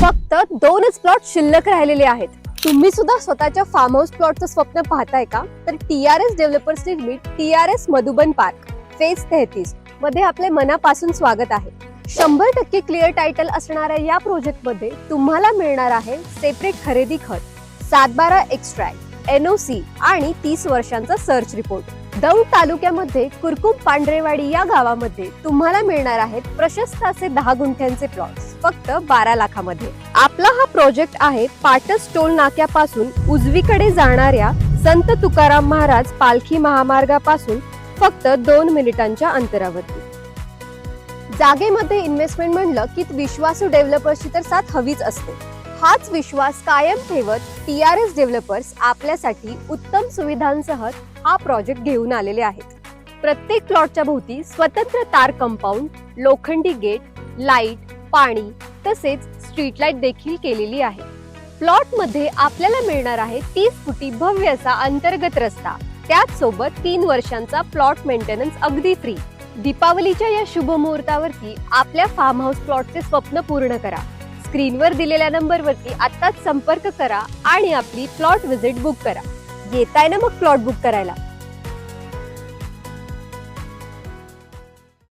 फक्त 2च प्लॉट शिल्लक राहिलेले आहेत. तुम्ही सुद्धा स्वतःच्या फार्म हाऊस प्लॉटचं स्वप्न पाहताय का? तर TRS developers limit TRS Madhuban park phase 33 मध्ये आपले मनापासून स्वागत आहे. 100% क्लिअर टायटल असणाऱ्या या प्रोजेक्ट मध्ये तुम्हाला मिळणार आहे सेपरेट खरेदी खत, 7/12 एक्स्ट्रॅक्ट, NOC आणि 30 वर्षांचा सर्च रिपोर्ट. दौंड तालुक्यामध्ये कुरकुम पांढरेवाडी या गावामध्ये तुम्हाला मिळणार आहेत प्रशस्त असे 10 गुंठ्यांचे प्लॉट्स फक्त 12 लाखामध्ये. आपला हा प्रोजेक्ट आहे पाटस टोल नाक्यापासून उजवीकडे जाणाऱ्या संत तुकाराम महाराज पालखी महामार्गापासून फक्त 2 मिनिटांच्या अंतरावरती. जागेमध्ये इन्व्हेस्टमेंट म्हणलं की विश्वासू डेव्हलपर्सची तर साथ हवीच असते. हाच विश्वास कायम ठेवत TRS डेव्हलपर्स आपल्यासाठी उत्तम सुविधांसह हा प्रोजेक्ट घेऊन आलेले आहेत. प्रत्येक प्लॉटच्या भोवती स्वतंत्र तार कंपाऊंड, लोखंडी गेट, लाईट, पाणी तसेच स्ट्रीट लाईट देखील केलेली आहे. प्लॉट मध्ये आपल्याला मिळणार आहे 30 फुटी भव्य असा अंतर्गत रस्ता, त्याच सोबत 3 वर्षांचा प्लॉट मेंटेनन्स अगदी फ्री. दीपावलीच्या या शुभ मुहूर्तावरती आपल्या फार्म हाऊस प्लॉटचे स्वप्न पूर्ण करा. स्क्रीनवर दिलेल्या नंबरवरती आत्ताच संपर्क करा आणि आपली प्लॉट व्हिजिट बुक करा. येताय ना मग प्लॉट बुक करायला.